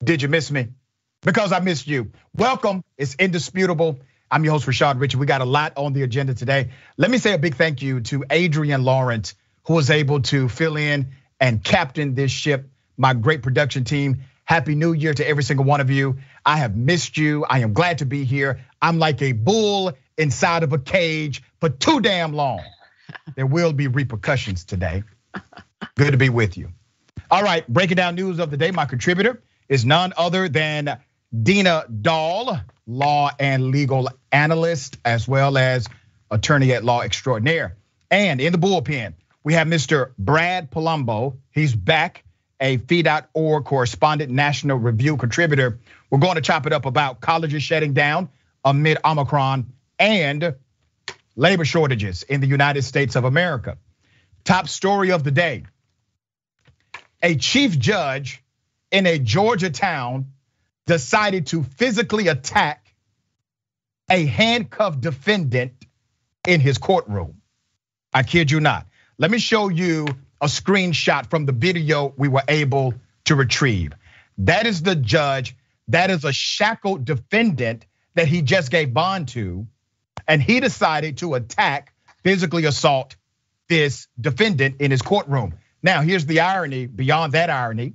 Did you miss me? Because I missed you. Welcome, it's indisputable. I'm your host, Rashad Richey. We got a lot on the agenda today. Let me say a big thank you to Adrian Lawrence, who was able to fill in and captain this ship, my great production team. Happy New Year to every single one of you. I have missed you. I am glad to be here. I'm like a bull inside of a cage for too damn long. There will be repercussions today. Good to be with you. All right, breaking down news of the day. My contributor is none other than Dina, law and legal analyst, as well as attorney at law extraordinaire. And in the bullpen, we have Mr. Brad Palumbo. He's back, a fee.org correspondent, National Review contributor. We're going to chop it up about colleges shutting down amid Omicron and labor shortages in the United States of America. Top story of the day. A chief judge in a Georgia town decided to physically attack a handcuffed defendant in his courtroom. I kid you not. Let me show you a screenshot from the video we were able to retrieve. That is the judge. That is a shackled defendant that he just gave bond to. And he decided to attack, physically assault this defendant in his courtroom. Now, here's the irony, beyond that irony.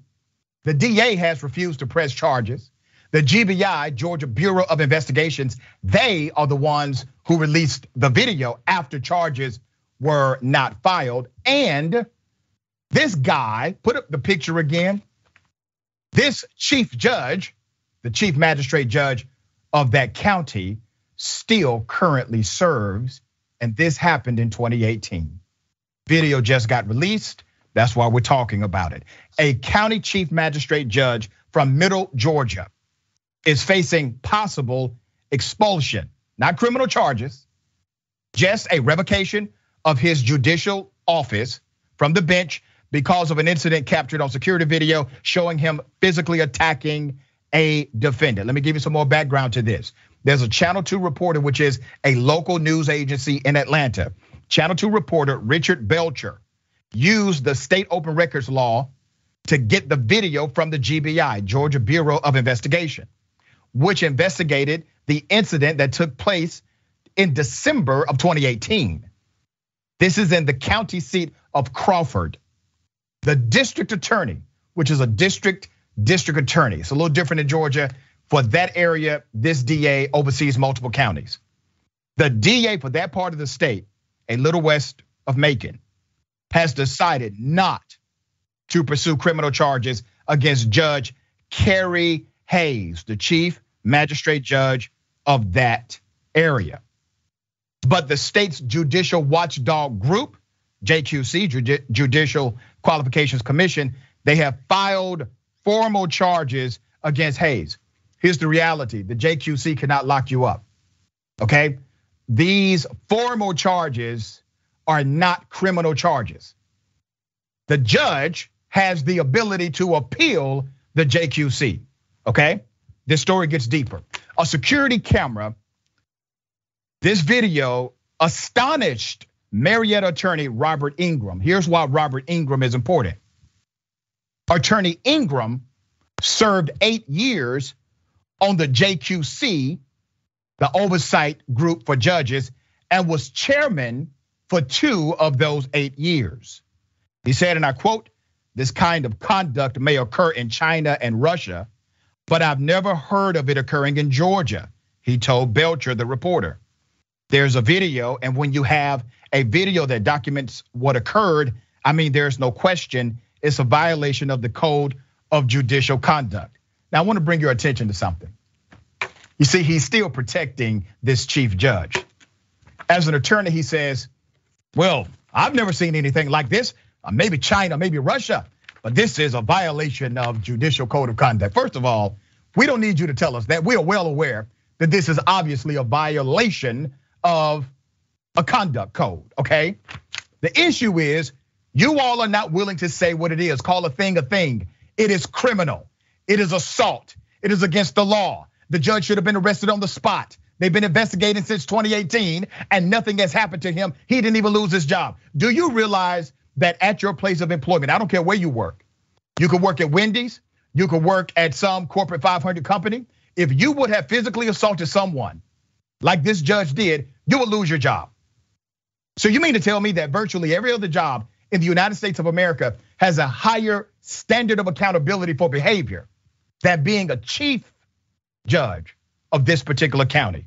The DA has refused to press charges. The GBI, Georgia Bureau of Investigations, they are the ones who released the video after charges were not filed. And this guy, put up the picture again. This chief judge, the chief magistrate judge of that county, still currently serves. And this happened in 2018. Video just got released. That's why we're talking about it. A county chief magistrate judge from Middle Georgia is facing possible expulsion, not criminal charges, just a revocation of his judicial office from the bench because of an incident captured on security video showing him physically attacking a defendant. Let me give you some more background to this. There's a Channel 2 reporter, which is a local news agency in Atlanta. Channel 2 reporter Richard Belcher used the state open records law to get the video from the GBI, Georgia Bureau of Investigation, which investigated the incident that took place in December of 2018. This is in the county seat of Crawford. The district attorney, which is a district attorney. It's a little different in Georgia. For that area, this DA oversees multiple counties. The DA for that part of the state, a little west of Macon, has decided not to pursue criminal charges against Judge Carrie Hayes, the chief magistrate judge of that area. But the state's judicial watchdog group, JQC, Judicial Qualifications Commission, they have filed formal charges against Hayes. Here's the reality, the JQC cannot lock you up, okay? These formal charges are not criminal charges. The judge has the ability to appeal the JQC, okay? This story gets deeper. A security camera, this video astonished Marietta attorney Robert Ingram. Here's why Robert Ingram is important. Attorney Ingram served 8 years on the JQC, the oversight group for judges, and was chairman for 2 of those 8 years. He said, and I quote, "This kind of conduct may occur in China and Russia, but I've never heard of it occurring in Georgia," he told Belcher, the reporter. There's a video, and when you have a video that documents what occurred, I mean, there's no question it's a violation of the code of judicial conduct. Now, I want to bring your attention to something. You see, he's still protecting this chief judge. As an attorney, he says, well, I've never seen anything like this. Maybe China, maybe Russia, but this is a violation of judicial code of conduct. First of all, we don't need you to tell us that. We are well aware that this is obviously a violation of a conduct code, okay? The issue is you all are not willing to say what it is. Call a thing a thing. It is criminal. It is assault. It is against the law. The judge should have been arrested on the spot. They've been investigating since 2018 and nothing has happened to him. He didn't even lose his job. Do you realize that at your place of employment, I don't care where you work could work at Wendy's, You could work at some corporate 500 company. If you would have physically assaulted someone like this judge did, you would lose your job. So you mean to tell me that virtually every other job in the United States of America has a higher standard of accountability for behavior than being a chief judge of this particular county?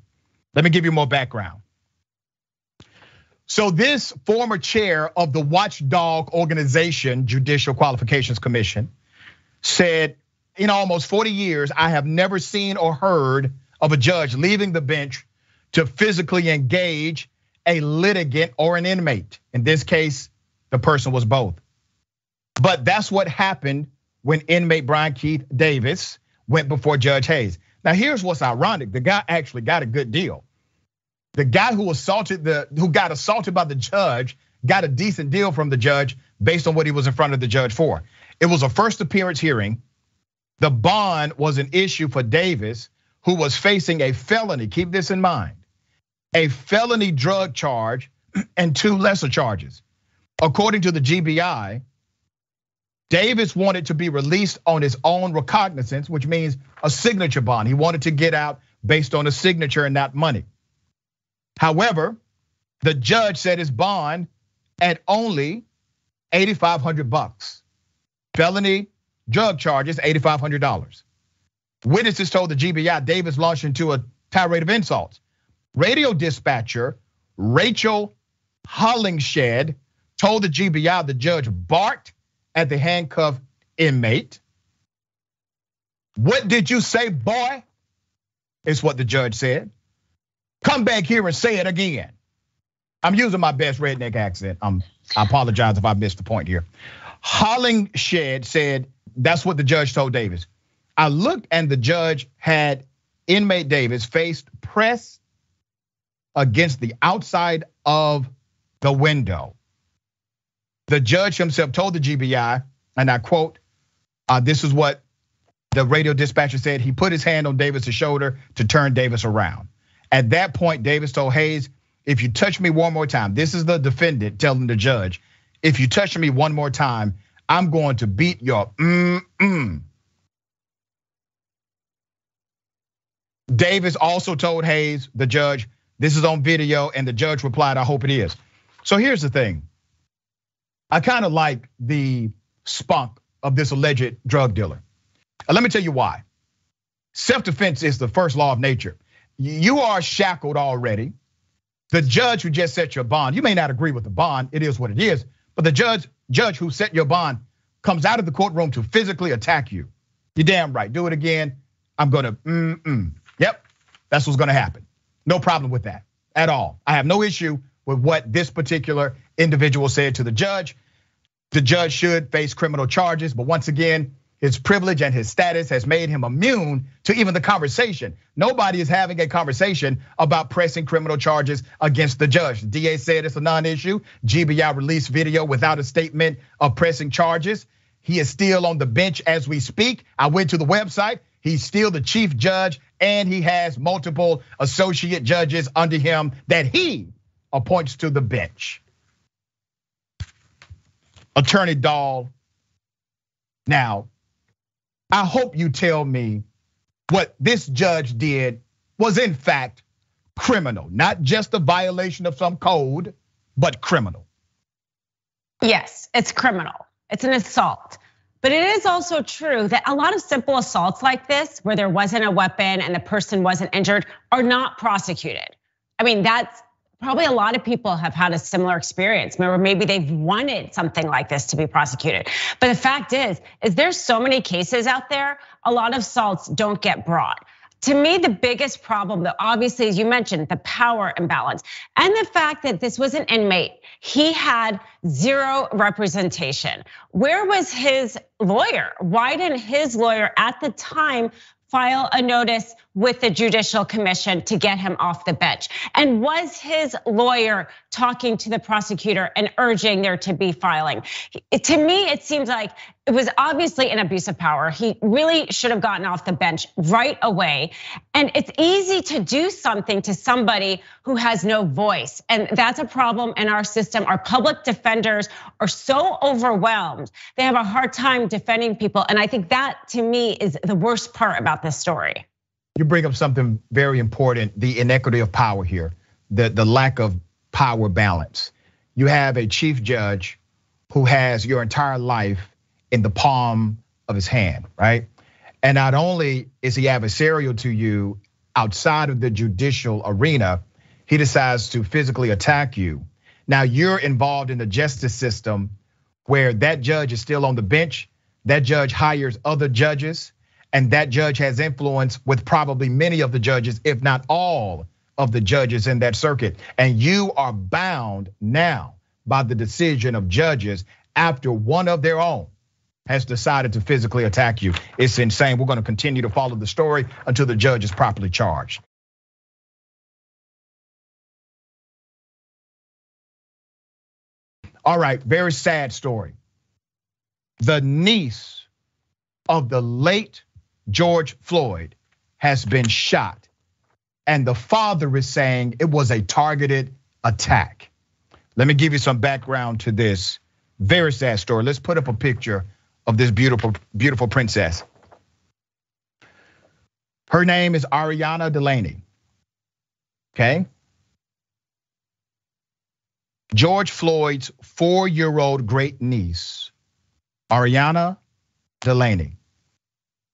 Let me give you more background. So this former chair of the watchdog organization, Judicial Qualifications Commission, said, in almost 40 years, I have never seen or heard of a judge leaving the bench to physically engage a litigant or an inmate. In this case, the person was both. But that's what happened when inmate Brian Keith Davis went before Judge Hayes. Now, here's what's ironic. The guy actually got a good deal. The guy who got assaulted by the judge got a decent deal from the judge based on what he was in front of the judge for. It was a first appearance hearing. The bond was an issue for Davis, who was facing a felony, keep this in mind, a felony drug charge and 2 lesser charges. According to the GBI, Davis wanted to be released on his own recognizance, which means a signature bond. He wanted to get out based on a signature and not money. However, the judge set his bond at only $8,500. Felony drug charges, $8,500. Witnesses told the GBI Davis launched into a tirade of insults. Radio dispatcher Rachel Hollingshed told the GBI the judge barked at the handcuffed inmate. What did you say, boy? Is what the judge said. Come back here and say it again. I'm using my best redneck accent. I apologize if I missed the point here. Hollingshed said that's what the judge told Davis. I looked and the judge had inmate Davis faced pressed against the outside of the window. The judge himself told the GBI, and I quote, this is what the radio dispatcher said. He put his hand on Davis's shoulder to turn Davis around. At that point, Davis told Hayes, if you touch me one more time, this is the defendant telling the judge, if you touch me one more time, I'm going to beat your Davis also told Hayes, the judge, this is on video, and the judge replied, I hope it is. So here's the thing. I kind of like the spunk of this alleged drug dealer. And let me tell you why. Self-defense is the first law of nature. You are shackled already. The judge who just set your bond, you may not agree with the bond, it is what it is, but the judge who set your bond comes out of the courtroom to physically attack you. You're damn right, do it again. I'm gonna, yep, that's what's gonna happen. No problem with that at all. I have no issue with what this particular individual said to the judge. The judge should face criminal charges, but once again, his privilege and his status has made him immune to even the conversation. Nobody is having a conversation about pressing criminal charges against the judge. The DA said it's a non-issue. GBI released video without a statement of pressing charges. He is still on the bench as we speak. I went to the website. He's still the chief judge, and he has multiple associate judges under him that he appoints to the bench. Attorney Dahl, now, I hope you tell me what this judge did was in fact criminal, not just a violation of some code, but criminal. Yes, it's criminal. It's an assault. But it is also true that a lot of simple assaults like this, where there wasn't a weapon and the person wasn't injured, are not prosecuted. I mean, that's probably a lot of people have had a similar experience, or maybe they've wanted something like this to be prosecuted. But the fact is there's so many cases out there, a lot of assaults don't get brought. To me, the biggest problem, though, obviously, as you mentioned, the power imbalance and the fact that this was an inmate. He had zero representation. Where was his lawyer? Why didn't his lawyer at the time file a notice with the Judicial Commission to get him off the bench? And was his lawyer talking to the prosecutor and urging there to be filing? To me, it seems like it was obviously an abuse of power. He really should have gotten off the bench right away. And it's easy to do something to somebody who has no voice. And that's a problem in our system. Our public defenders are so overwhelmed. They have a hard time defending people. And I think that, to me, is the worst part about this story. You bring up something very important, the inequity of power here, the lack of power balance. You have a chief judge who has your entire life in the palm of his hand, right? And not only is he adversarial to you outside of the judicial arena, he decides to physically attack you. Now you're involved in the justice system where that judge is still on the bench, that judge hires other judges, and that judge has influence with probably many of the judges, if not all of the judges in that circuit. And you are bound now by the decision of judges after one of their own has decided to physically attack you. It's insane. We're gonna continue to follow the story until the judge is properly charged. All right, very sad story. The niece of the late George Floyd has been shot, and the father is saying it was a targeted attack. Let me give you some background to this very sad story. Let's put up a picture of this beautiful, beautiful princess. Her name is Ariana Delaney, okay? George Floyd's 4-year-old great niece, Ariana Delaney,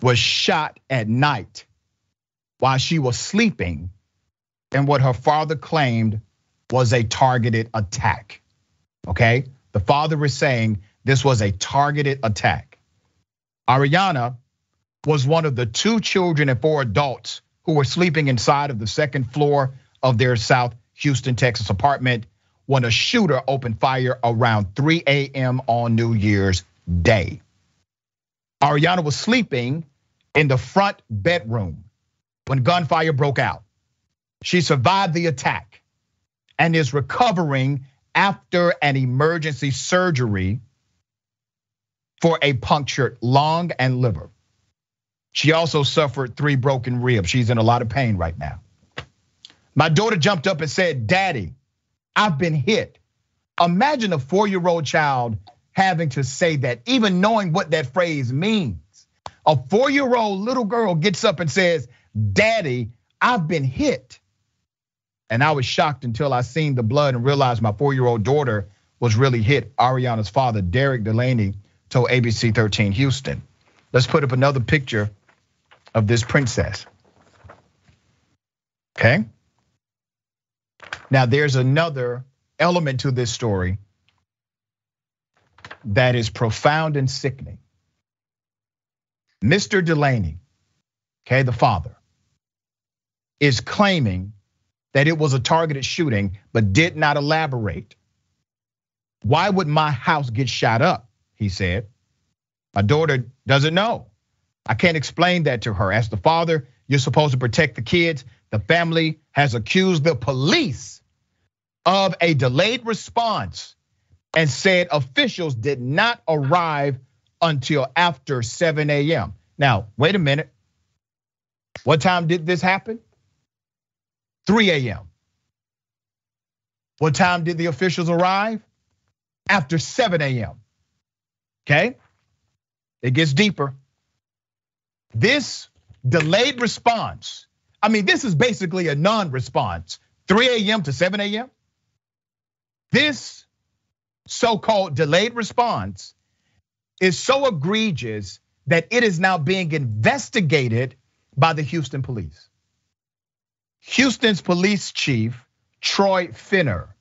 was shot at night while she was sleeping in what her father claimed was a targeted attack, okay? The father is saying this was a targeted attack. Ariana was one of the 2 children and 4 adults who were sleeping inside of the 2nd floor of their South Houston, Texas apartment when a shooter opened fire around 3 a.m. on New Year's Day. Ariana was sleeping in the front bedroom when gunfire broke out. She survived the attack and is recovering after an emergency surgery for a punctured lung and liver. She also suffered 3 broken ribs. She's in a lot of pain right now. My daughter jumped up and said, "Daddy, I've been hit." Imagine a 4-year-old child having to say that, even knowing what that phrase means. A 4-year-old little girl gets up and says, "Daddy, I've been hit." And I was shocked until I seen the blood and realized my 4-year-old daughter was really hit. Ariana's father, Derek Delaney, told ABC 13 Houston. Let's put up another picture of this princess, okay? Now there's another element to this story that is profound and sickening. Mr. Delaney, okay, the father, is claiming that it was a targeted shooting, but did not elaborate. "Why would my house get shot up?" he said. "My daughter doesn't know. I can't explain that to her. As the father, you're supposed to protect the kids. The family has accused the police of a delayed response and said officials did not arrive until after 7 a.m. Now, wait a minute. What time did this happen? 3 a.m. What time did the officials arrive? After 7 a.m. Okay? It gets deeper. This delayed response, I mean, this is basically a non-response. 3 a.m. to 7 a.m. This so-called delayed response is so egregious that it is now being investigated by the Houston police. Houston's police chief, Troy Finner,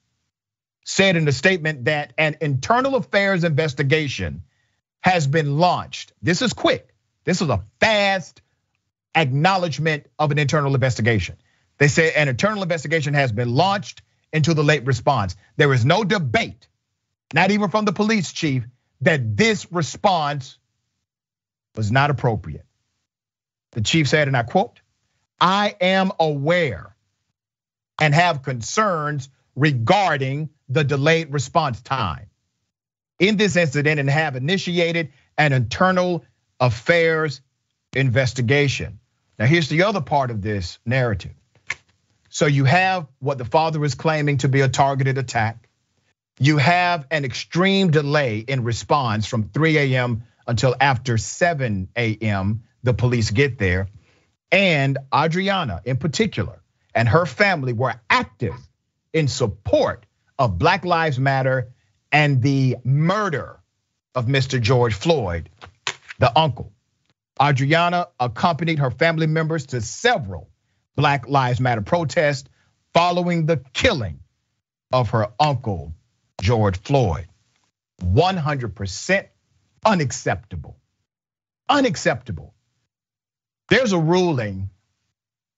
said in a statement that an internal affairs investigation has been launched. This is quick. This is a fast acknowledgement of an internal investigation. They say an internal investigation has been launched into the late response. There is no debate, not even from the police chief, that this response was not appropriate. The chief said, and I quote, I am aware and have concerns regarding the delayed response time in this incident and have initiated an internal affairs investigation. Now, here's the other part of this narrative. So you have what the father is claiming to be a targeted attack. You have an extreme delay in response from 3 a.m. until after 7 a.m. the police get there. And Adriana in particular and her family were active in support of Black Lives Matter and the murder of Mr. George Floyd, the uncle. Adriana accompanied her family members to several Black Lives Matter protests following the killing of her uncle, George Floyd. 100% unacceptable. Unacceptable. There's a ruling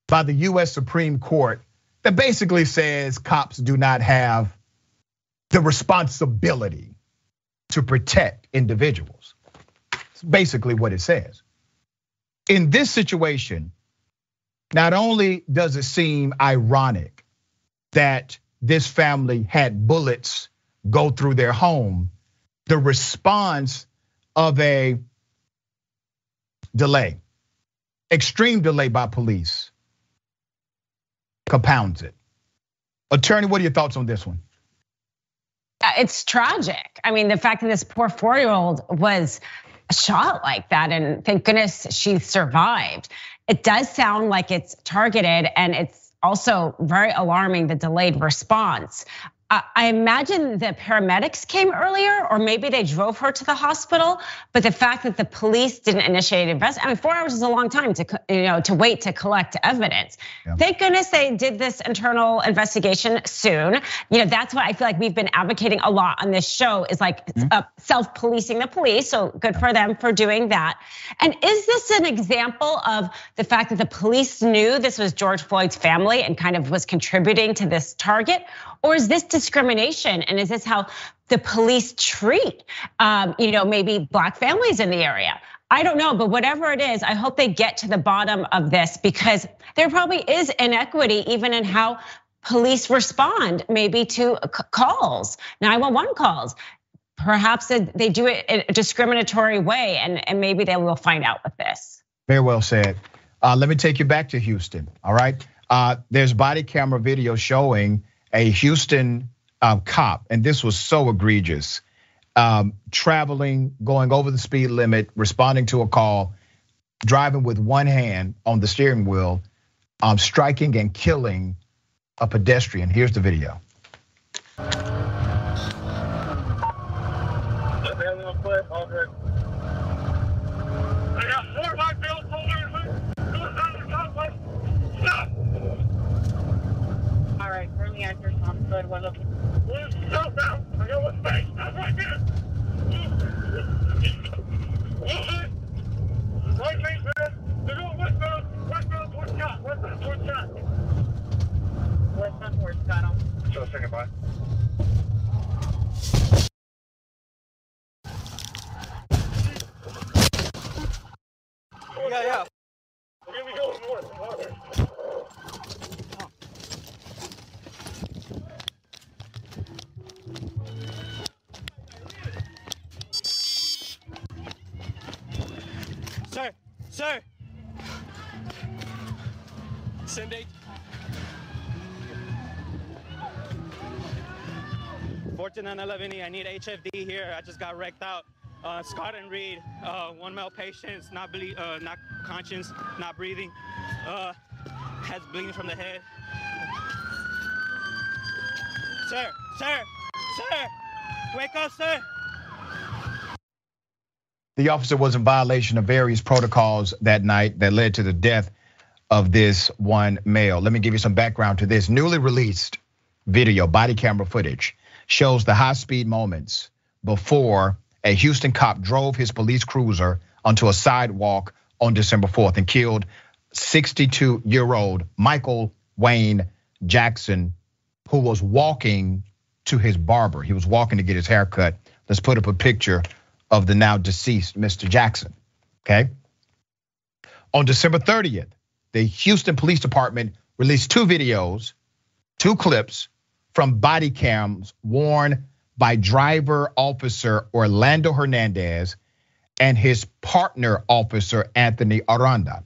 by the US Supreme Court that basically says cops do not have the responsibility to protect individuals. It's basically what it says. In this situation, not only does it seem ironic that this family had bullets go through their home, the response of a delay, extreme delay by police, compounds it. Attorney, what are your thoughts on this one? It's tragic. I mean, the fact that this poor 4-year-old was shot like that, and thank goodness she survived. It does sound like it's targeted, and it's also very alarming, the delayed response. I imagine the paramedics came earlier, or maybe they drove her to the hospital. But the fact that the police didn't initiate an investigation, I mean, 4 hours is a long time to wait to collect evidence. Yeah. Thank goodness they did this internal investigation soon. That's what I feel like we've been advocating a lot on this show is like self-policing the police. So good for them for doing that. And is this an example of the fact that the police knew this was George Floyd's family and kind of was contributing to this target? Or is this discrimination? And is this how the police treat, maybe Black families in the area? I don't know, but whatever it is, I hope they get to the bottom of this, because there probably is inequity even in how police respond, maybe to calls, 911 calls. Perhaps they do it in a discriminatory way, and maybe they will find out with this. Very well said. Let me take you back to Houston, all right? There's body camera video showing a Houston cop, and this was so egregious, traveling, going over the speed limit, responding to a call, driving with one hand on the steering wheel, striking and killing a pedestrian. Here's the video. All right, currently enter on foot. We're looking. Slow down. I got one face. That's right there. Right face, man. They're going westbound. Westbound towards Scott. Westbound towards Scott. Westbound towards Scott. So a second, bye. Yeah. We're gonna be going north. Sir. Send it. 14 and 11E, I need HFD here. I just got wrecked out. Scott and Reed, 1 male patient, not conscious, not breathing, has bleeding from the head. Sir, wake up, sir. The officer was in violation of various protocols that night that led to the death of this one male. Let me give you some background to this. Newly released video, body camera footage, shows the high-speed moments before a Houston cop drove his police cruiser onto a sidewalk on December 4th and killed 62-year-old Michael Wayne Jackson, who was walking to his barber. He was walking to get his hair cut. Let's put up a picture of the now deceased Mr. Jackson, okay? On December 30th, the Houston Police Department released 2 videos, 2 clips from body cams worn by driver officer Orlando Hernandez and his partner officer Anthony Aranda.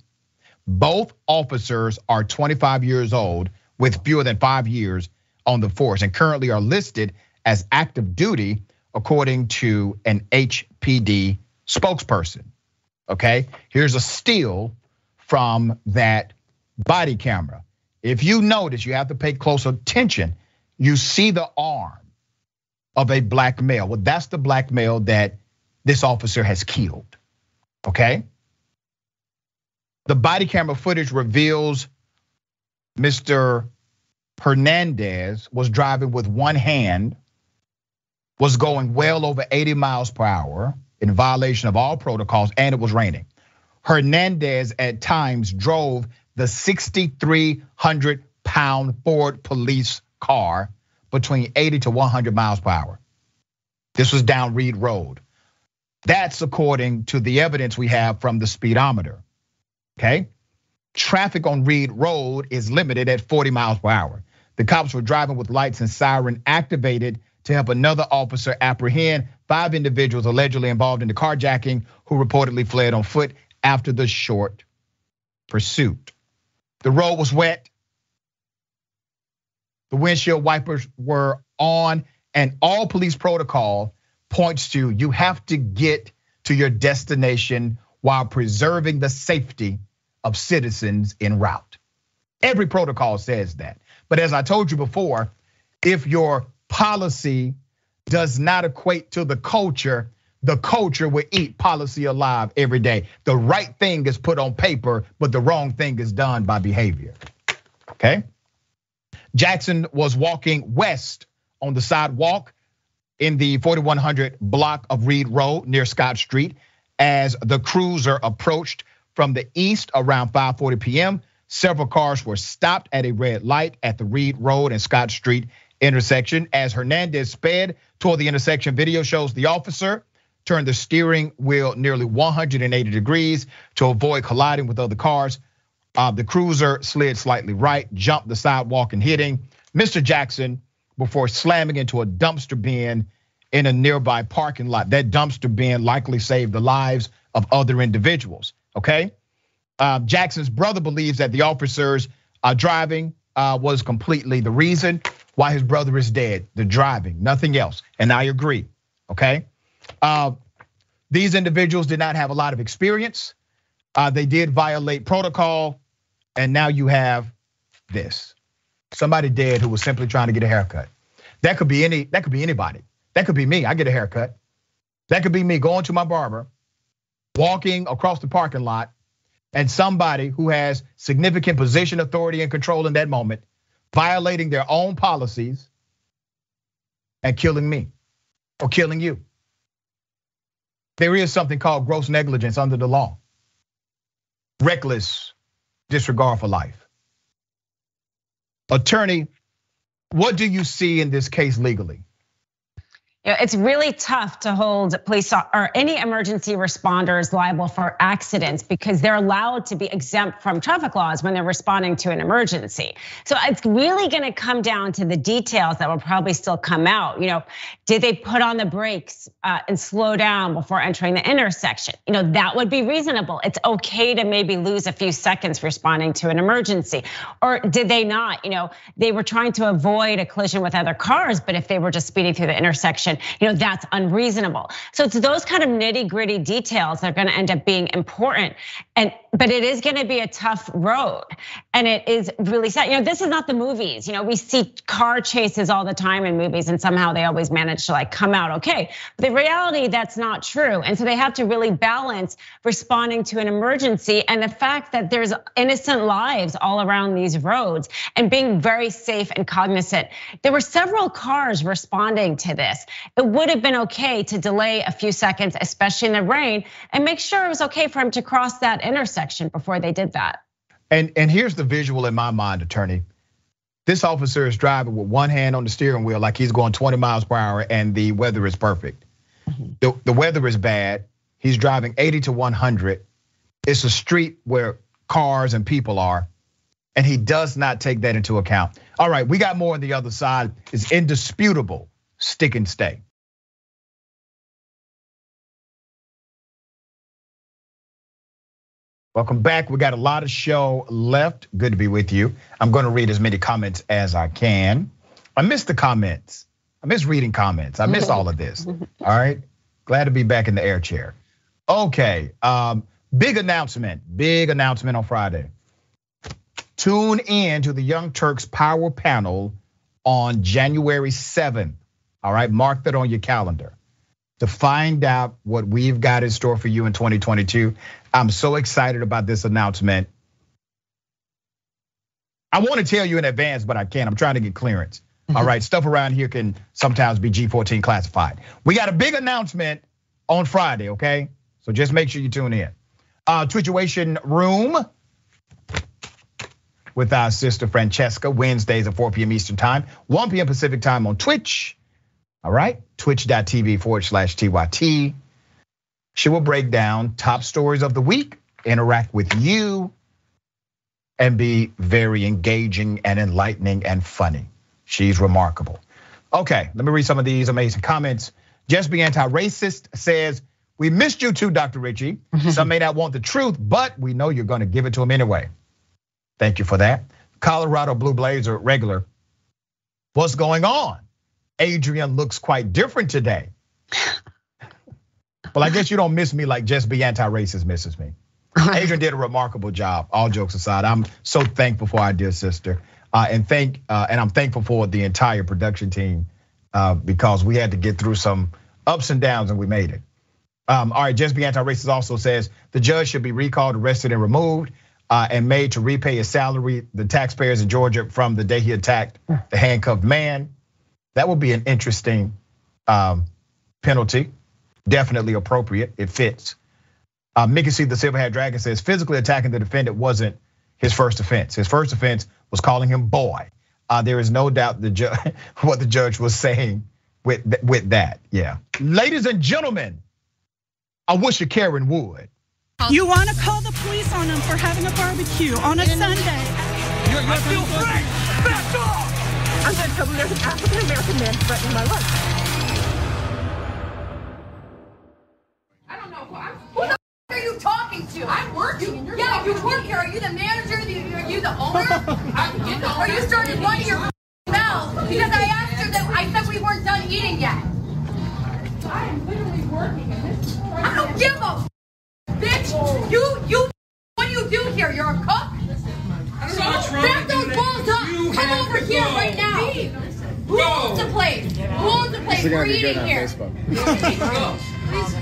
Both officers are 25 years old with fewer than 5 years on the force and currently are listed as active duty according to an HPD spokesperson. Okay, here's a still from that body camera. If you notice, you have to pay close attention. You see the arm of a black male. Well, that's the black male that this officer has killed, okay? The body camera footage reveals Mr. Hernandez was driving with one hand, was going well over 80 miles per hour in violation of all protocols, and it was raining. Hernandez at times drove the 6,300-pound Ford police car between 80 to 100 miles per hour. This was down Reed Road. That's according to the evidence we have from the speedometer, okay? Traffic on Reed Road is limited at 40 miles per hour. The cops were driving with lights and siren activated to help another officer apprehend 5 individuals allegedly involved in the carjacking who reportedly fled on foot after the short pursuit. The road was wet. The windshield wipers were on, and all police protocol points to you have to get to your destination while preserving the safety of citizens en route. Every protocol says that. But as I told you before, if your policy does not equate to the culture will eat policy alive every day. The right thing is put on paper, but the wrong thing is done by behavior, okay? Jackson was walking west on the sidewalk in the 4100 block of Reed Road near Scott Street as the cruiser approached from the east around 5:40 p.m. Several cars were stopped at a red light at the Reed Road and Scott Street intersection. As Hernandez sped toward the intersection, video shows the officer turned the steering wheel nearly 180 degrees to avoid colliding with other cars. The cruiser slid slightly right, jumped the sidewalk and hitting Mr. Jackson before slamming into a dumpster bin in a nearby parking lot. That dumpster bin likely saved the lives of other individuals, okay? Jackson's brother believes that the officers driving was completely the reason why his brother is dead, the driving, nothing else. And I agree, okay? These individuals did not have a lot of experience. They did violate protocol, and now you have this. Somebody dead who was simply trying to get a haircut. That could be anybody. That could be me, I get a haircut. That could be me going to my barber, walking across the parking lot, and somebody who has significant position, authority, and control in that moment, violating their own policies and killing me or killing you. There is something called gross negligence under the law. Reckless disregard for life. Attorney, what do you see in this case legally? It's really tough to hold police or any emergency responders liable for accidents because they're allowed to be exempt from traffic laws when they're responding to an emergency. So it's really gonna come down to the details that will probably still come out. Did they put on the brakes and slow down before entering the intersection? That would be reasonable. It's okay to maybe lose a few seconds responding to an emergency. Or did they not? They were trying to avoid a collision with other cars, but if they were just speeding through the intersection, that's unreasonable. So it's those kind of nitty-gritty details that are gonna end up being important. But it is gonna be a tough road. And it is really sad. This is not the movies. We see car chases all the time in movies and somehow they always manage to come out okay. But the reality, that's not true. And so they have to really balance responding to an emergency and the fact that there's innocent lives all around these roads and being very safe and cognizant. There were several cars responding to this. It would have been okay to delay a few seconds, especially in the rain, and make sure it was okay for him to cross that intersection before they did that. And here's the visual in my mind, attorney. This officer is driving with one hand on the steering wheel like he's going 20 miles per hour and the weather is perfect. The weather is bad. He's driving 80 to 100. It's a street where cars and people are. And he does not take that into account. All right, we got more on the other side. It's indisputable. Stick and stay. Welcome back. We got a lot of show left. Good to be with you. I'm going to read as many comments as I can. I miss the comments. I miss reading comments. I miss all of this. All right. Glad to be back in the air chair. Okay. Big announcement on Friday. Tune in to the Young Turks Power Panel on January 7th. All right. Mark that on your calendar to find out what we've got in store for you in 2022. I'm so excited about this announcement. I want to tell you in advance, but I can't. I'm trying to get clearance. All right, stuff around here can sometimes be G14 classified. We got a big announcement on Friday, okay? So just make sure you tune in. Twitchuation Room with our sister Francesca, Wednesdays at 4 p.m. Eastern Time, 1 p.m. Pacific Time on Twitch. All right, twitch.tv/TYT. She will break down top stories of the week, interact with you, and be very engaging and enlightening and funny. She's remarkable. Okay, let me read some of these amazing comments. Just Be Anti-Racist says, we missed you too, Dr. Richie. Some may not want the truth, but we know you're gonna give it to them anyway. Thank you for that. Colorado Blue Blazer regular. What's going on? Adrian looks quite different today. Well, I guess you don't miss me like Just Be Anti-Racist misses me. Adrian did a remarkable job, all jokes aside. I'm so thankful for our dear sister. And I'm thankful for the entire production team because we had to get through some ups and downs and we made it. All right, Just Be Anti-Racist also says the judge should be recalled, arrested, and removed and made to repay his salary, the taxpayers in Georgia from the day he attacked the handcuffed man. That would be an interesting penalty. Definitely appropriate, it fits. Mickey C. the Silverhat Dragon says physically attacking the defendant wasn't his first offense. His first offense was calling him boy. There is no doubt what the judge was saying with that. Yeah, ladies and gentlemen, I wish a Karen would. You want to call the police on them for having a barbecue on a Sunday? I feel free. Back off! I'm going to tell there's an African American man threatening my life. I don't know who the are you talking to? I'm working. Yeah, you work here. Are you the manager? Are you the owner? Or you started running your mouth because I asked her that I said we weren't done eating yet. I am literally working, and this is I don't give a bitch. You. What do you do here? You're a cook. So back those balls up. Come over here right now. Who owns the place? We're eating here.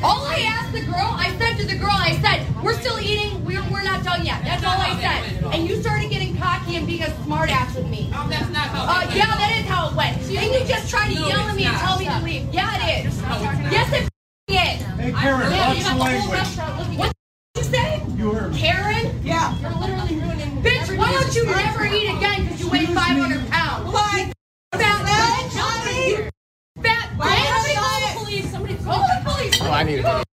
All I asked the girl, I said to the girl, I said, we're still eating, we're not done yet. That's all I said. And you started getting cocky and being a smart ass with me. Oh, that's not how it went. Yeah, that is how it went. And you just tried to yell at me and tell me to leave. Yeah, it is. Yes, it is. Hey, Karen, watch the language. What did you say? You heard me. Karen? Yeah. You're literally ruining. Bitch, why don't you never eat again because you weigh 500 pounds? Like, fat bitch. Fat bitch. Call the police. Somebody call the police. Oh, I need it.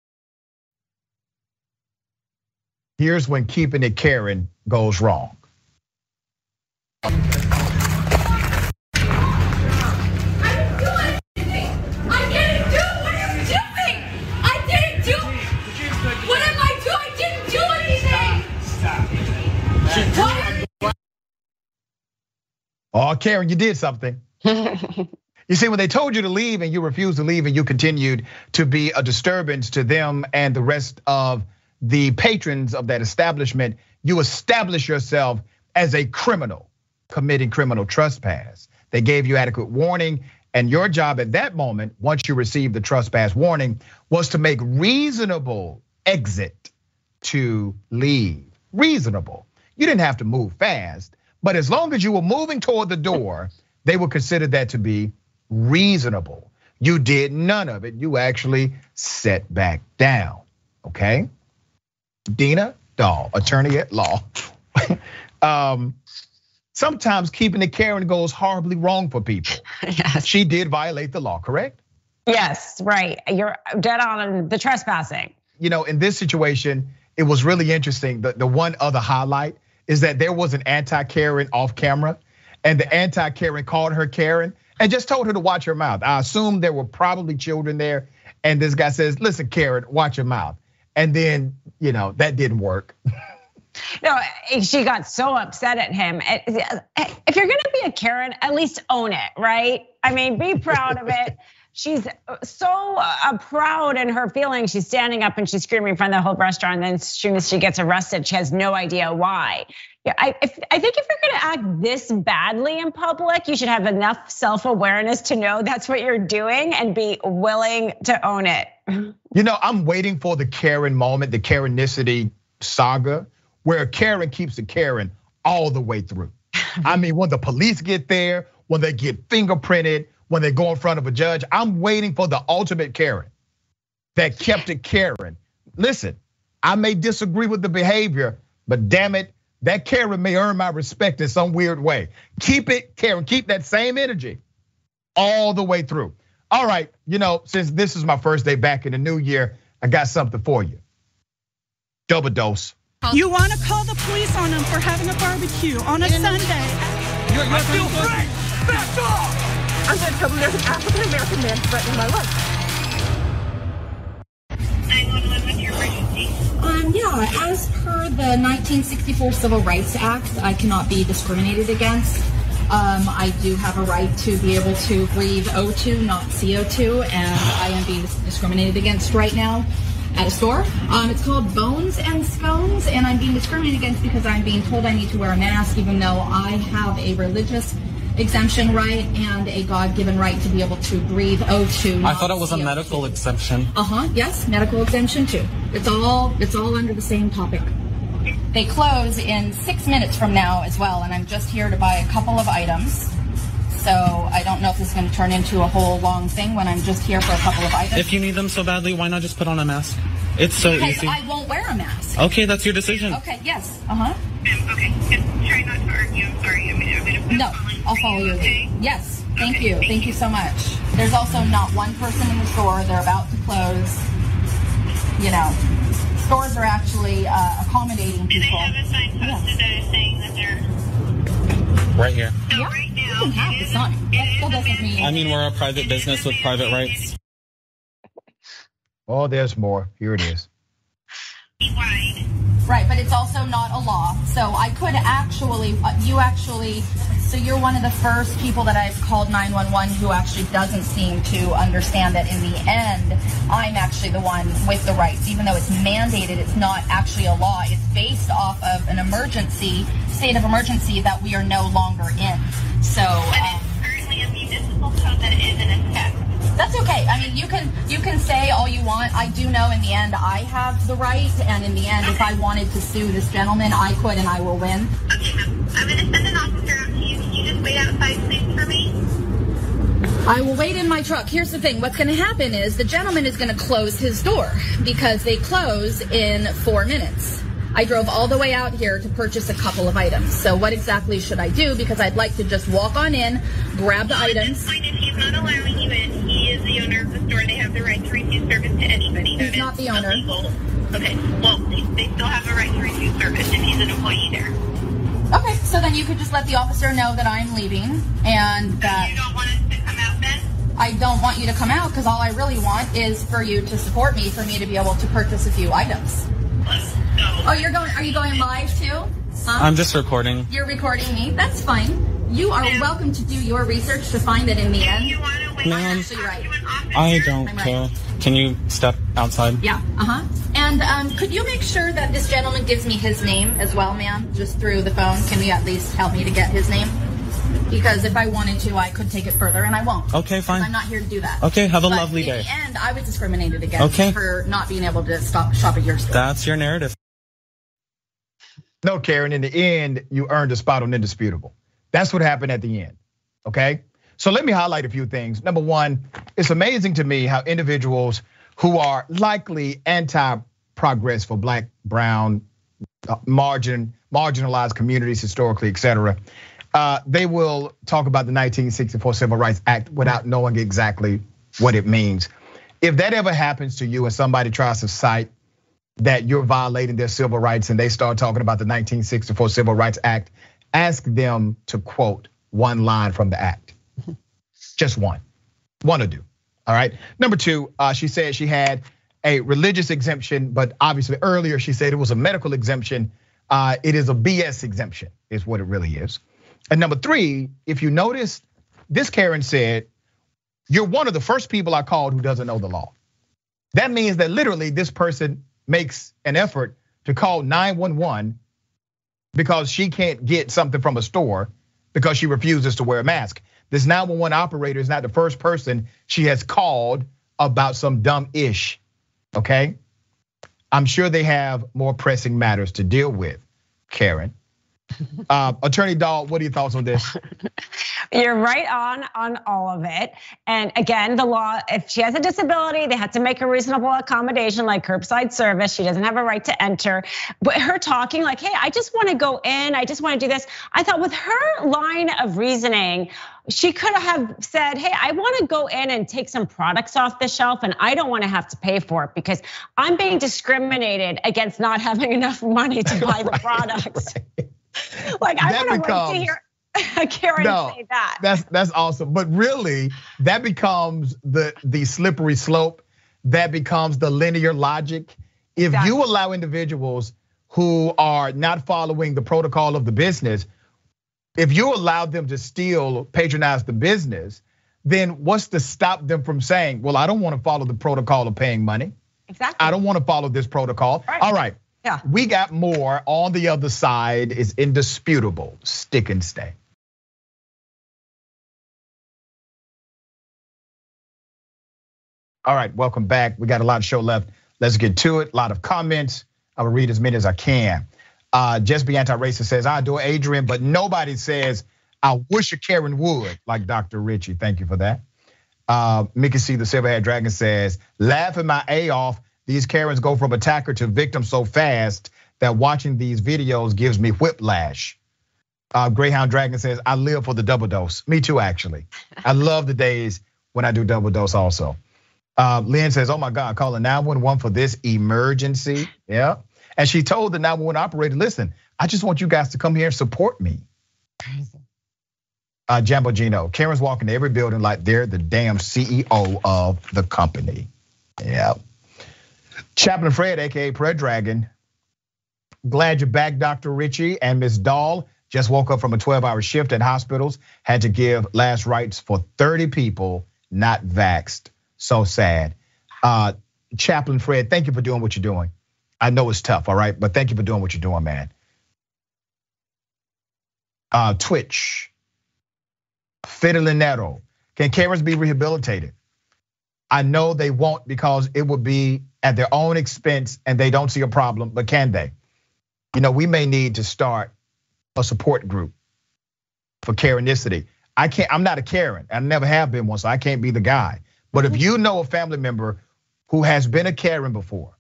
Here's when keeping it Karen goes wrong. I didn't do anything. I didn't do. What are you doing? I didn't do. What am I doing? I didn't do anything. Oh, Karen, you did something. You see, when they told you to leave and you refused to leave and you continued to be a disturbance to them and the rest of the patrons of that establishment, you establish yourself as a criminal committing criminal trespass. They gave you adequate warning, and your job at that moment, once you received the trespass warning, was to make reasonable exit to leave. Reasonable. You didn't have to move fast, but as long as you were moving toward the door, they would consider that to be reasonable. You did none of it. You actually sat back down, okay? Dina, attorney at law. Sometimes keeping it Karen goes horribly wrong for people. Yes. She did violate the law, correct? Yes, right. You're dead on the trespassing. You know, in this situation, it was really interesting. The one other highlight is that there was an anti-Karen off camera, and the anti-Karen called her Karen and just told her to watch her mouth. I assume there were probably children there, and this guy says, "Listen, Karen, watch your mouth." And then, that didn't work. No, she got so upset at him. If you're gonna be a Karen, at least own it, right? I mean, be proud of it. She's so proud in her feelings. She's standing up and she's screaming in front of the whole restaurant. And then as soon as she gets arrested, she has no idea why. Yeah, I think if you're gonna act this badly in public, you should have enough self-awareness to know that's what you're doing and be willing to own it. I'm waiting for the Karen moment, the Karenicity saga, where Karen keeps the Karen all the way through. I mean, when the police get there, when they get fingerprinted, when they go in front of a judge, I'm waiting for the ultimate Karen that kept it Karen. Listen, I may disagree with the behavior, but damn it, that Karen may earn my respect in some weird way. Keep it, Karen, keep that same energy all the way through. All right, since this is my first day back in the new year, I got something for you. Double dose. You want to call the police on them for having a barbecue on a Sunday. I feel free! Back off! I'm going to tell them there's an African-American man threatening my life. 911, what's your emergency? Yeah, as per the 1964 Civil Rights Act, I cannot be discriminated against. I do have a right to be able to breathe O2, not CO2, and I am being discriminated against right now at a store. It's called Bones and Scones, and I'm being discriminated against because I'm being told I need to wear a mask, even though I have a religious exemption right and a God-given right to be able to breathe O2. I thought it was a medical exemption. Yes, medical exemption too. It's all under the same topic. They close in 6 minutes from now as well, and I'm just here to buy a couple of items. So I don't know if this is going to turn into a whole long thing when I'm just here for a couple of items. If you need them so badly, why not just put on a mask? It's so because easy. I won't wear a mask. Okay, that's your decision. Okay, yes. Okay, just try not to argue. I'm sorry. I'm going to No, I'll follow you. Okay? Yes, thank you. Thank you so much. There's also not one person in the store. They're about to close. Stores are actually accommodating people. Do they have a sign posted that is saying that they're... Right here. So right now, you can have the sign. That still doesn't mean... I mean, we're a private business with private rights. Oh, there's more. Here it is. Wide. Right, but it's also not a law. So I could actually, so you're one of the first people that I've called 911 who actually doesn't seem to understand that in the end, I'm actually the one with the rights. Even though it's mandated, it's not actually a law. It's based off of an emergency, state of emergency that we are no longer in. So. But it's currently a municipal code that is in effect. That's okay. I mean, you can say all you want. I do know in the end I have the right, and in the end, if I wanted to sue this gentleman, I could, and I will win. Okay, I'm going to send an officer out to you. Can you just wait outside, please, for me? I will wait in my truck. Here's the thing. What's going to happen is the gentleman is going to close his door because they close in 4 minutes. I drove all the way out here to purchase a couple of items. So what exactly should I do? Because I'd like to just walk on in, grab the items. At this point, if he's not allowing you in, he is the owner of the store. They have the right to refuse service to anybody. He's not the owner. Illegal. Okay, well, they still have a right to refuse service if he's an employee there. Okay, so then you could just let the officer know that I'm leaving and that... You don't want us to come out then? I don't want you to come out because all I really want is for you to support me, for me to be able to purchase a few items. Oh, are you going live too? Huh? I'm just recording. You're recording me? That's fine. You are welcome to do your research to find that in the end. Ma'am, right. I don't care. Can you step outside? Yeah, And could you make sure that this gentleman gives me his name as well, ma'am? Just through the phone. Can you at least help me to get his name? Because if I wanted to, I could take it further, and I won't. Okay, fine. I'm not here to do that. Okay, have a lovely day. In the end, I was discriminated against for not being able to shop at your store. That's your narrative. No, Karen, in the end, you earned a spot on Indisputable. That's what happened at the end, okay? So let me highlight a few things. Number one, it's amazing to me how individuals who are likely anti-progress for Black, brown, marginalized communities historically, et cetera, they will talk about the 1964 Civil Rights Act without knowing exactly what it means. If that ever happens to you and somebody tries to cite that you're violating their civil rights and they start talking about the 1964 Civil Rights Act, ask them to quote one line from the act. Just one to do, all right? Number two, she said she had a religious exemption, but obviously earlier she said it was a medical exemption. It is a BS exemption is what it really is. And number three, if you notice, this Karen said, you're one of the first people I called who doesn't know the law. That means that literally this person makes an effort to call 911 because she can't get something from a store because she refuses to wear a mask. This 911 operator is not the first person she has called about some dumb ish, okay? I'm sure they have more pressing matters to deal with, Karen. Attorney Dahl, what are your thoughts on this? You're right on all of it. And again, the law, if she has a disability, they have to make a reasonable accommodation like curbside service. She doesn't have a right to enter. But her talking like, hey, I just want to go in, I just want to do this. I thought with her line of reasoning, she could have said, hey, I want to go in and take some products off the shelf and I don't want to have to pay for it because I'm being discriminated against not having enough money to buy the products. Right. Like I want to wait to hear Karen say that. That's awesome. But really, that becomes the slippery slope. That becomes the linear logic. If you allow individuals who are not following the protocol of the business, if you allow them to still patronize the business, then what's to stop them from saying, well, I don't want to follow the protocol of paying money. Exactly. I don't want to follow this protocol. Right. All right. Yeah. We got more on the other side. Is indisputable. Stick and stay. All right, welcome back. We got a lot of show left. Let's get to it. A lot of comments. I will read as many as I can. Just Be Anti-Racist says, I adore Adrian, but nobody says, I wish a Karen would, like Dr. Richie. Thank you for that. Mickey C, the Silverhead Dragon says, laughing my A off. These Karens go from attacker to victim so fast that watching these videos gives me whiplash. Greyhound Dragon says, I live for the double dose. Me too, actually. I love the days when I do double dose also. Lynn says, oh my God, calling 911 for this emergency. Yeah. And she told the 911 operator, listen, I just want you guys to come here and support me. Jambo Gino, Karen's walking to every building like they're the damn CEO of the company. Yeah. Chaplain Fred, AKA Fred Dragon. Glad you're back, Dr. Richie and Ms. Dahl. Just woke up from a 12-hour shift at hospitals. Had to give last rites for 30 people not vaxxed. So sad. Chaplain Fred, thank you for doing what you're doing. I know it's tough, all right? But thank you for doing what you're doing, man. Twitch. Fidelinero. Can Karens be rehabilitated? I know they won't because it would be at their own expense and they don't see a problem, but can they? You know, we may need to start a support group for Karenicity. I'm not a Karen. I never have been one, so I can't be the guy. But if you know a family member who has been a Karen before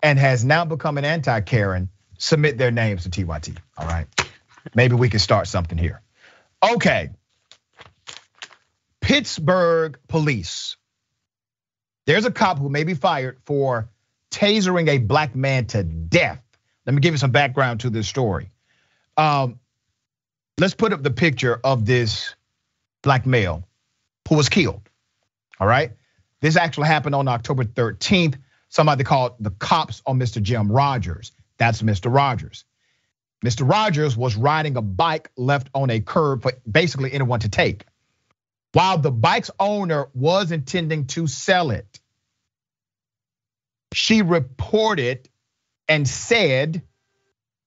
and has now become an anti-Karen, submit their names to TYT, all right? Maybe we can start something here. Okay. Pittsburgh police. There's a cop who may be fired for tasering a black man to death. Let me give you some background to this story. Let's put up the picture of this black male who was killed. All right. This actually happened on October 13th. Somebody called the cops on Mr. Jim Rogers. That's Mr. Rogers. Mr. Rogers was riding a bike left on a curb for basically anyone to take. While the bike's owner was intending to sell it, she reported and said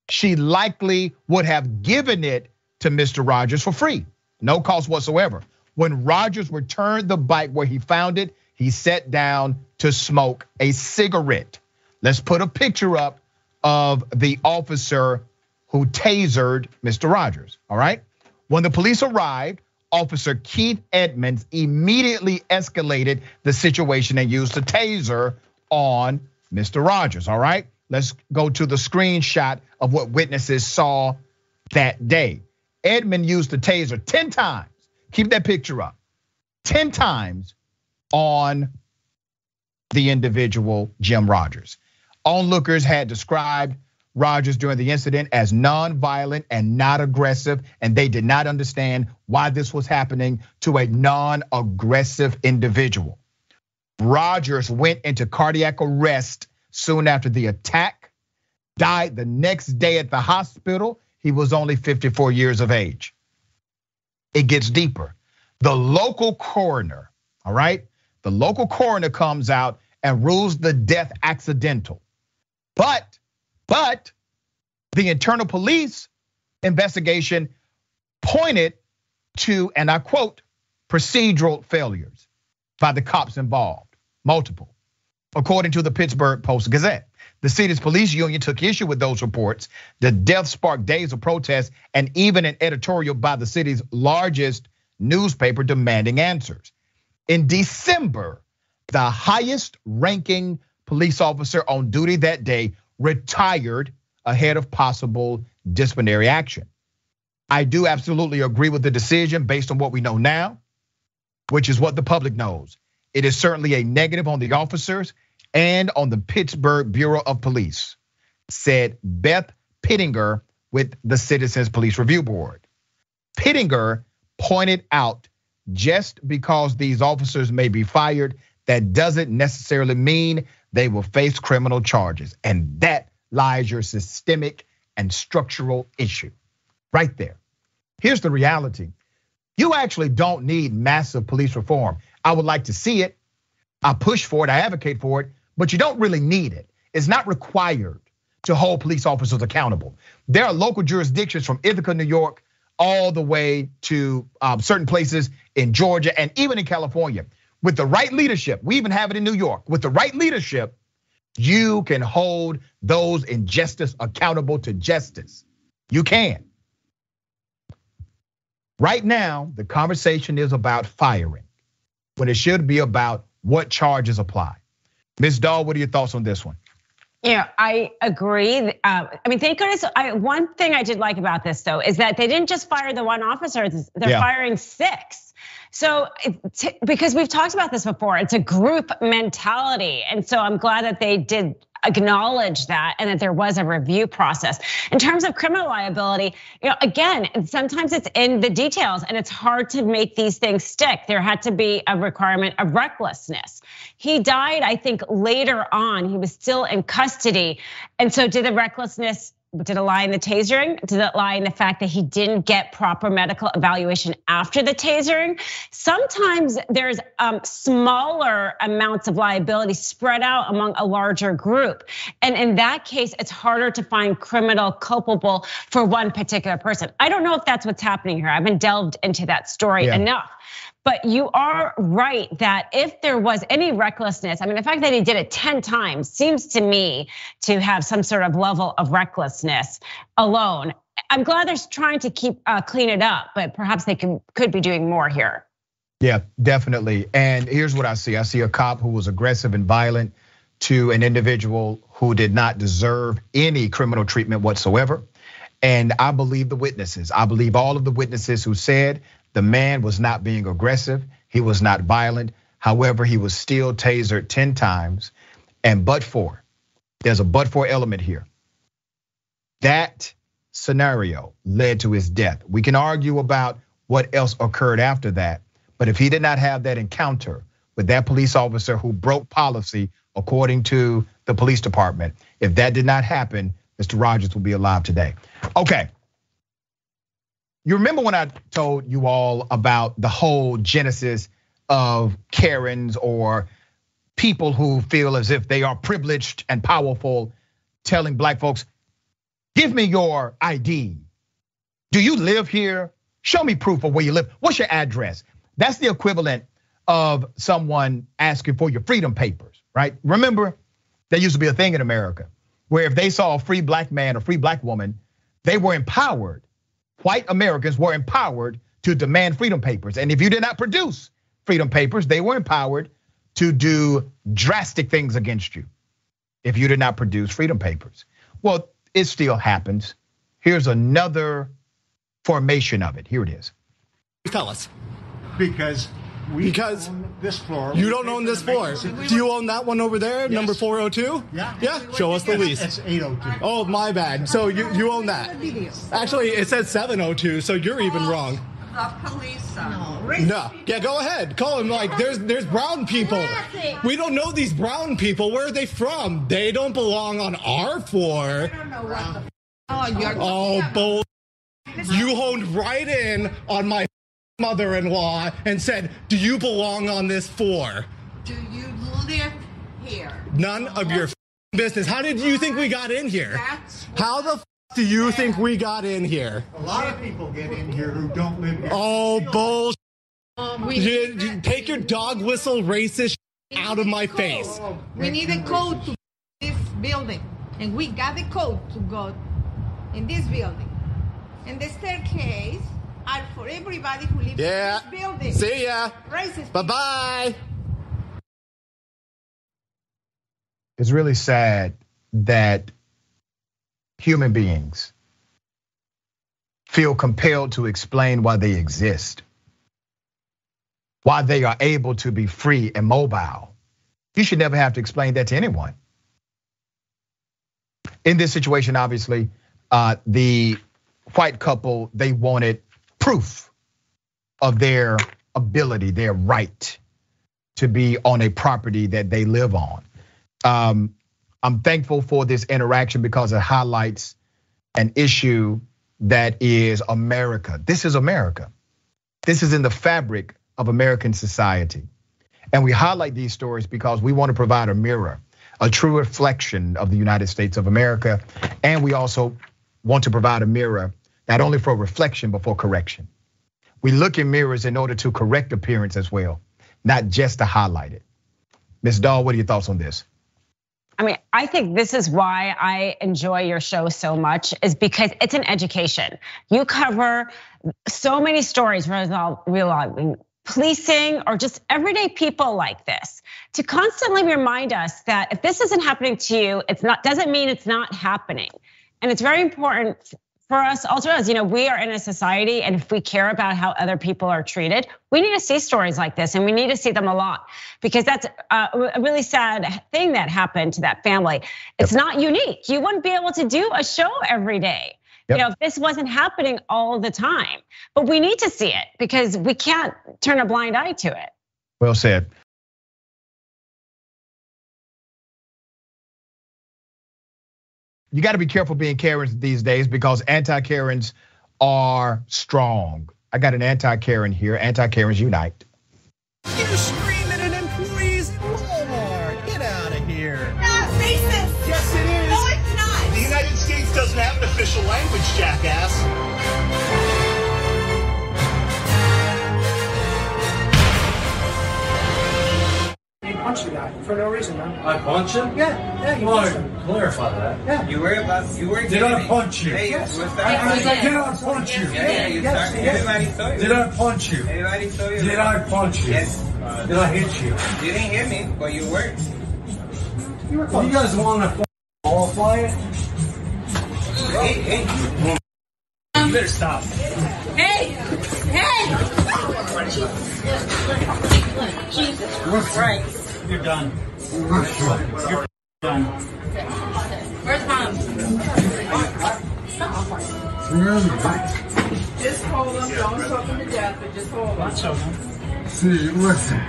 she likely would have given it to Mr. Rogers for free, no cost whatsoever. When Rogers returned the bike where he found it, he sat down to smoke a cigarette. Let's put a picture up of the officer who tasered Mr. Rogers, all right? When the police arrived, Officer Keith Edmonds immediately escalated the situation and used the taser on Mr. Rogers, all right? Let's go to the screenshot of what witnesses saw that day. Edmond used the taser 10 times. Keep that picture up. 10 times on the individual, Jim Rogers. Onlookers had described Rogers during the incident as non-violent and not aggressive, and they did not understand why this was happening to a non-aggressive individual. Rogers went into cardiac arrest soon after the attack, died the next day at the hospital. He was only 54 years of age. It gets deeper. The local coroner, all right? The local coroner comes out and rules the death accidental. But the internal police investigation pointed to, and I quote, procedural failures by the cops involved, multiple. According to the Pittsburgh Post-Gazette, the city's police union took issue with those reports. The death sparked days of protest and even an editorial by the city's largest newspaper demanding answers. In December, the highest ranking police officer on duty that day retired ahead of possible disciplinary action. I do absolutely agree with the decision based on what we know now, which is what the public knows. It is certainly a negative on the officers and on the Pittsburgh Bureau of Police, said Beth Pittinger with the Citizens Police Review Board. Pittinger pointed out, just because these officers may be fired, that doesn't necessarily mean they will face criminal charges. And that lies your systemic and structural issue right there. Here's the reality. You actually don't need massive police reform. I would like to see it. I push for it, I advocate for it, but you don't really need it. It's not required to hold police officers accountable. There are local jurisdictions from Ithaca, New York, all the way to certain places in Georgia and even in California. With the right leadership, we even have it in New York. With the right leadership, you can hold those in justice accountable to justice. You can. Right now, the conversation is about firing, when it should be about what charges apply. Ms. Dahl, what are your thoughts on this one? Yeah, I agree. I mean, thank goodness. One thing I did like about this, though, is that they didn't just fire the one officer; they're firing 6. So, because we've talked about this before, it's a group mentality, and so I'm glad that they did acknowledge that and that there was a review process. In terms of criminal liability, again, sometimes it's in the details and it's hard to make these things stick. There had to be a requirement of recklessness. He died, I think, later on. He was still in custody. And so did it lie in the tasering? Did it lie in the fact that he didn't get proper medical evaluation after the tasering? Sometimes there's smaller amounts of liability spread out among a larger group. And in that case, it's harder to find criminal culpable for one particular person. I don't know if that's what's happening here. I haven't delved into that story enough. But you are right that if there was any recklessness, I mean, the fact that he did it 10 times seems to me to have some sort of level of recklessness alone. I'm glad they're trying to clean it up, but perhaps they could be doing more here. Yeah, definitely. And here's what I see. I see a cop who was aggressive and violent to an individual who did not deserve any criminal treatment whatsoever. And I believe the witnesses. I believe all of the witnesses who said the man was not being aggressive, he was not violent. However, he was still tasered 10 times. And there's a but for element here. That scenario led to his death. We can argue about what else occurred after that. But if he did not have that encounter with that police officer who broke policy according to the police department, if that did not happen, Mr. Rogers will be alive today. Okay. You remember when I told you all about the whole genesis of Karens or people who feel as if they are privileged and powerful, telling black folks, give me your ID. Do you live here? Show me proof of where you live. What's your address? That's the equivalent of someone asking for your freedom papers, right? Remember, there used to be a thing in America where if they saw a free black man or free black woman, they were empowered. White Americans were empowered to demand freedom papers. And if you did not produce freedom papers, they were empowered to do drastic things against you if you did not produce freedom papers. Well, it still happens. Here's another formation of it. Here it is. Tell us. Because we this floor. You don't own this floor. Do you own that one over there, yes. Number 402? Yeah. Yeah, show us the lease. It's 802. Oh, my bad. So you own that. Actually, it says 702, so you're even wrong. The police. No. Yeah, go ahead. Call them like there's brown people. We don't know these brown people. Where are they from? They don't belong on our floor. I don't know what the bull. You honed right in on my mother-in-law and said, do you belong on this floor? Do you live here? None of your business. How did you think we got in here? How the do you think we got in here? A lot of people get in here who don't live here. Oh, bull. Take your dog whistle racist out of my face. We need a code to this building, and we got the code to go in this building. And the staircase are for everybody who lives in this building. See ya. Racist. Bye-bye. It's really sad that human beings feel compelled to explain why they exist, why they are able to be free and mobile. You should never have to explain that to anyone. In this situation, obviously, the white couple, they wanted proof of their ability, their right to be on a property that they live on. I'm thankful for this interaction because it highlights an issue that is America. This is America. This is in the fabric of American society. And we highlight these stories because we want to provide a mirror, a true reflection of the United States of America. And we also want to provide a mirror, not only for reflection, but for correction. We look in mirrors in order to correct appearance as well, not just to highlight it. Ms. Dahl, what are your thoughts on this? I mean, I think this is why I enjoy your show so much, is because it's an education. You cover so many stories regarding policing or just everyday people like this, to constantly remind us that if this isn't happening to you, doesn't mean it's not happening. And it's very important for us also, as we are in a society, and if we care about how other people are treated, we need to see stories like this, and we need to see them a lot, because that's a really sad thing that happened to that family. It's not unique. You wouldn't be able to do a show every day, if this wasn't happening all the time. But we need to see it because we can't turn a blind eye to it. Well said. You got to be careful being Karens these days because anti-Karens are strong. I got an anti-Karen here. Anti-Karens unite. You screaming at employees in Walmart. Get out of here. That's racist. Yes, it is. No, it's not. The United States doesn't have an official language, jackass. You punched the guy for no reason, man. I punched him? Yeah, you punched him. Clarify that. Yeah. You were Did I punch you? Yes. Did I punch you? Everybody saw you. Did I punch you? Everybody saw you. Did I punch you? Yes. Did I hit you? You didn't hit me, but you were. You guys want to qualify it? Hey. You better stop. Hey. Jesus Christ. You're done. You're done. Where's Mom? Just hold him. Don't choke him to death, but just hold him. Not choking. See, listen.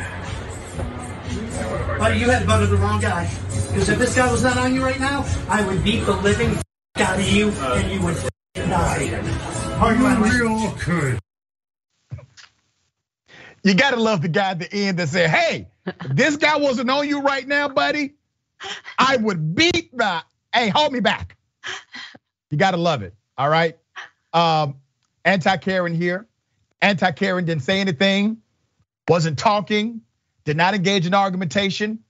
Buddy, you had to go to the wrong guy. Because if this guy was not on you right now, I would beat the living out of you and you would die. We all could. You gotta love the guy at the end that said, hey, if this guy wasn't on you right now, buddy, I would beat hey, hold me back. You gotta love it, all right? Anti-Karen here. Anti-Karen didn't say anything, wasn't talking, did not engage in argumentation,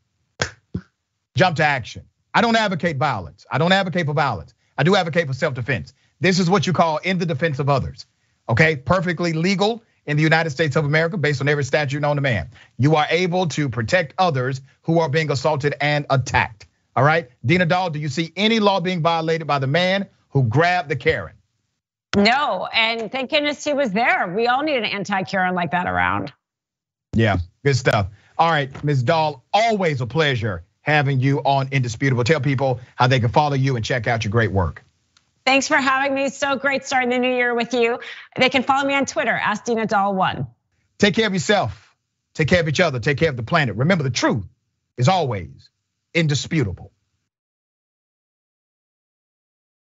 jump to action. I don't advocate violence. I don't advocate for violence. I do advocate for self-defense. This is what you call in the defense of others, okay? Perfectly legal in the United States of America based on every statute known to man. You are able to protect others who are being assaulted and attacked, all right? Dina Dahl, do you see any law being violated by the man who grabbed the Karen? No, and thank goodness he was there. We all need an anti-Karen like that around. Yeah, good stuff. All right, Ms. Dahl, always a pleasure having you on Indisputable. Tell people how they can follow you and check out your great work. Thanks for having me. So great starting the new year with you. They can follow me on Twitter, @DinaDahl1. Take care of yourself. Take care of each other. Take care of the planet. Remember, the truth is always indisputable.